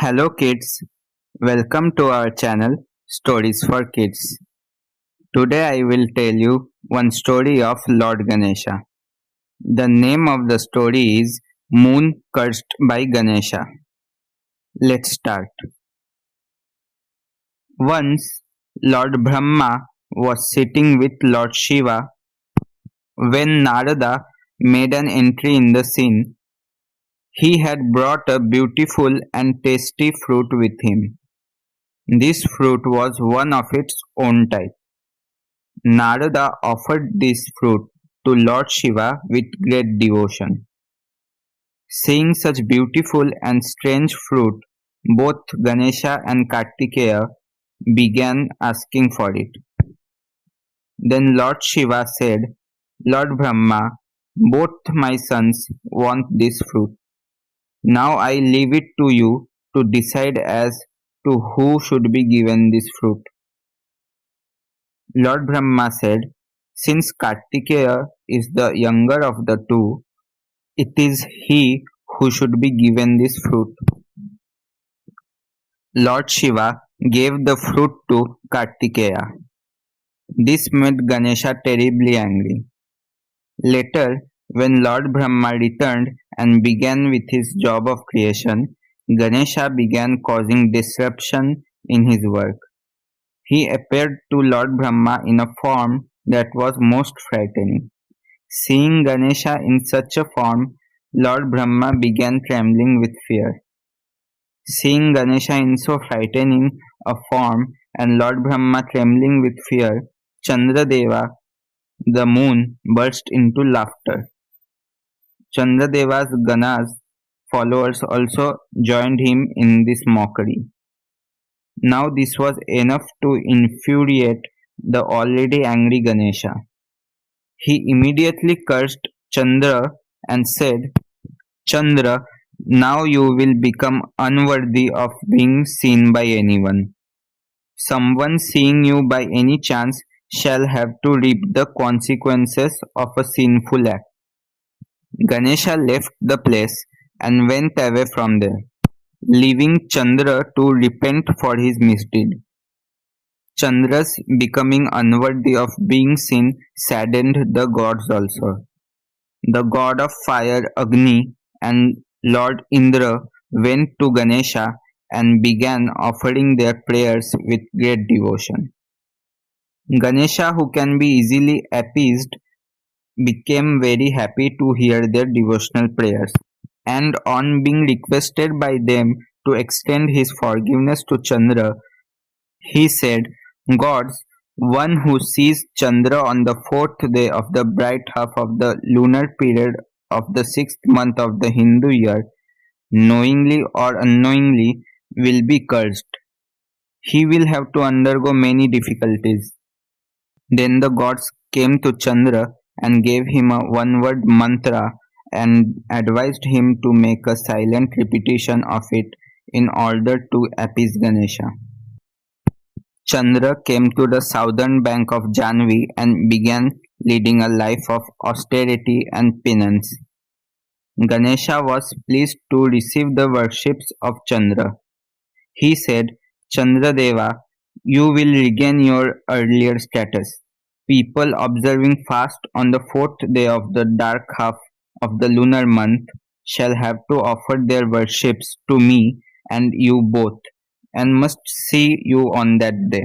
Hello kids, welcome to our channel Stories for Kids. Today I will tell you one story of Lord Ganesha. The name of the story is Moon Cursed by Ganesha. Let's start. Once Lord Brahma was sitting with Lord Shiva when Narada made an entry in the scene. He had brought a beautiful and tasty fruit with him. This fruit was one of its own type. Narada offered this fruit to Lord Shiva with great devotion. Seeing such beautiful and strange fruit, both Ganesha and Kartikeya began asking for it. Then Lord Shiva said, Lord Brahma, both my sons want this fruit. Now I leave it to you to decide as to who should be given this fruit. Lord Brahma said, since Kartikeya is the younger of the two, it is he who should be given this fruit. Lord Shiva gave the fruit to Kartikeya. This made Ganesha terribly angry. Later, when Lord Brahma returned and began with his job of creation, Ganesha began causing disruption in his work. He appeared to Lord Brahma in a form that was most frightening. Seeing Ganesha in such a form, Lord Brahma began trembling with fear. Seeing Ganesha in so frightening a form and Lord Brahma trembling with fear, Chandradeva, the moon, burst into laughter. Chandradeva's Ganas followers also joined him in this mockery. Now this was enough to infuriate the already angry Ganesha. He immediately cursed Chandra and said, Chandra, now you will become unworthy of being seen by anyone. Someone seeing you by any chance shall have to reap the consequences of a sinful act. Ganesha left the place and went away from there, leaving Chandra to repent for his misdeed. Chandra's becoming unworthy of being seen saddened the gods also. The god of fire Agni and Lord Indra went to Ganesha and began offering their prayers with great devotion. Ganesha, who can be easily appeased, became very happy to hear their devotional prayers, and on being requested by them to extend his forgiveness to Chandra, he said, Gods, one who sees Chandra on the fourth day of the bright half of the lunar period of the sixth month of the Hindu year, knowingly or unknowingly, will be cursed. He will have to undergo many difficulties. Then the gods came to Chandra and gave him a one-word mantra and advised him to make a silent repetition of it in order to appease Ganesha. Chandra came to the southern bank of Janvi and began leading a life of austerity and penance. Ganesha was pleased to receive the worships of Chandra. He said, Chandradeva, you will regain your earlier status. People observing fast on the fourth day of the dark half of the lunar month shall have to offer their worships to me and you both, and must see you on that day,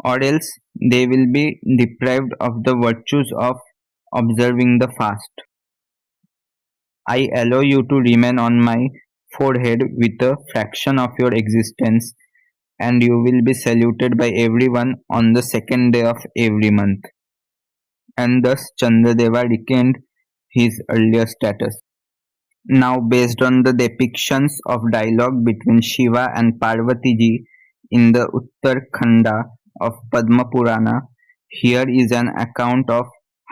or else they will be deprived of the virtues of observing the fast. I allow you to remain on my forehead with a fraction of your existence, and you will be saluted by everyone on the second day of every month. And thus Chandradeva regained his earlier status. Now, based on the depictions of dialogue between Shiva and Parvati ji in the Uttarkhanda of Padma Purana, here is an account of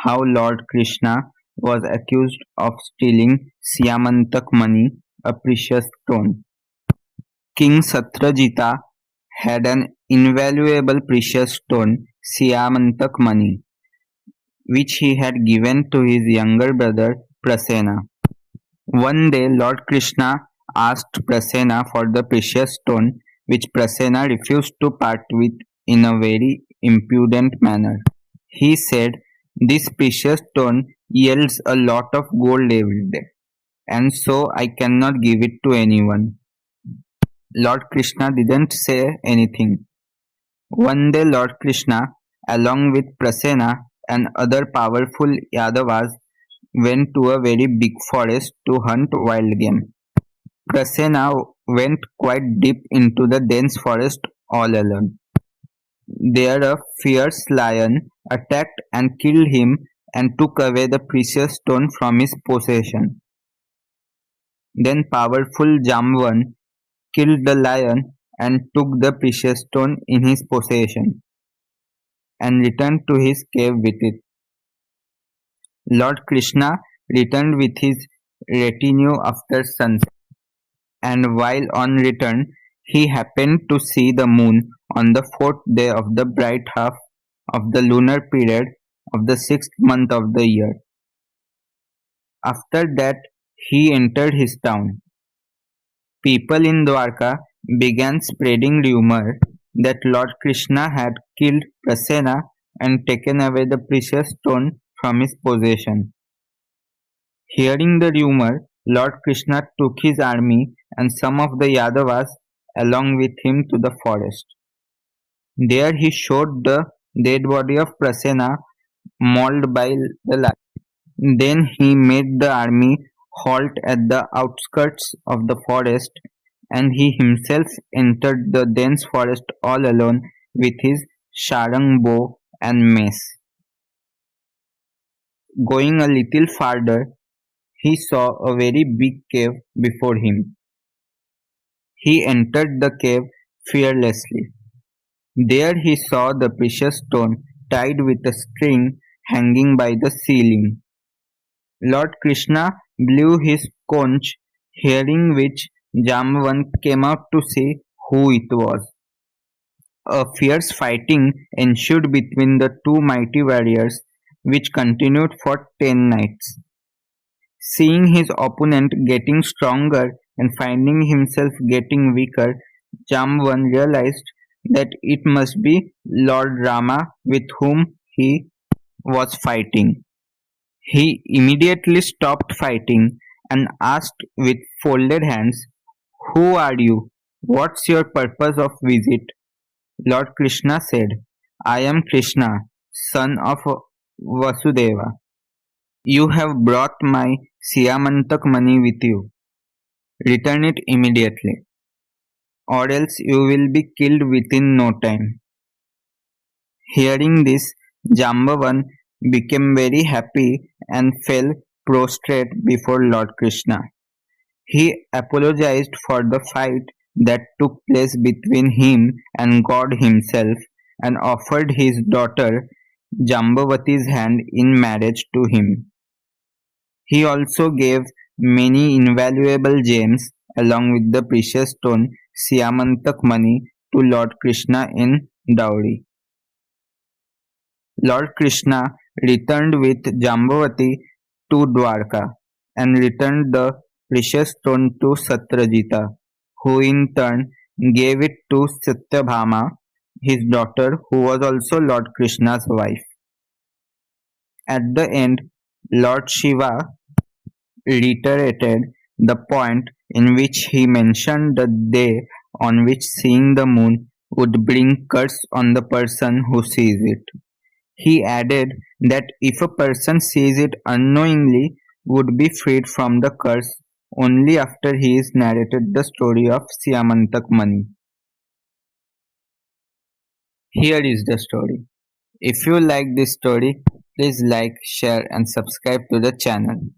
how Lord Krishna was accused of stealing Syamantak money, a precious stone. King Satyajita had an invaluable precious stone, Syamantak money, which he had given to his younger brother Prasena. One day Lord Krishna asked Prasenna for the precious stone, which Prasenna refused to part with in a very impudent manner. He said, "This precious stone yields a lot of gold every day, and so I cannot give it to anyone." Lord Krishna didn't say anything. One day Lord Krishna, along with Prasenna and other powerful Yadavas, went to a very big forest to hunt wild game. Prasenna went quite deep into the dense forest all alone. There a fierce lion attacked and killed him and took away the precious stone from his possession. Then powerful Jamvan killed the lion and took the precious stone in his possession and returned to his cave with it. Lord Krishna returned with his retinue after sunset, and while on return, he happened to see the moon on the fourth day of the bright half of the lunar period of the sixth month of the year. After that, he entered his town. People in Dwarka began spreading rumor that Lord Krishna had killed Prasenna and taken away the precious stone from his possession. Hearing the rumor, Lord Krishna took his army and some of the Yadavas along with him to the forest. There he showed the dead body of Prasenna mauled by the lion. Then he made the army halt at the outskirts of the forest, and he himself entered the dense forest all alone with his sarang bow and mace. Going a little farther, he saw a very big cave before him. He entered the cave fearlessly. There he saw the precious stone tied with a string hanging by the ceiling. Lord Krishna blew his conch, hearing which Jamban came out to see who it was. A fierce fighting ensued between the two mighty warriors, which continued for 10 nights. Seeing his opponent getting stronger and finding himself getting weaker, Jamban realized that it must be Lord Rama with whom he was fighting. He immediately stopped fighting and asked with folded hands, "Who are you? What's your purpose of visit?" Lord Krishna said, "I am Krishna, son of Vasudeva. You have brought my Siamantak money with you. Return it immediately, or else you will be killed within no time." Hearing this, Jambavan became very happy and fell prostrate before Lord Krishna. He apologized for the fight that took place between him and God himself and offered his daughter Jambavati's hand in marriage to him. He also gave many invaluable gems along with the precious stone Siamantak money to Lord Krishna in dowry. Lord Krishna returned with Jambavati to Dwarka and returned the precious stone to Satyajita, who in turn gave it to Satyabhama, his daughter, who was also Lord Krishna's wife. At the end, Lord Shiva reiterated the point in which he mentioned the day on which seeing the moon would bring curse on the person who sees it. He added that if a person sees it unknowingly, would be freed from the curse only after he is narrated the story of Siamantak Mani. Here is the story. If you like this story, please like, share and subscribe to the channel.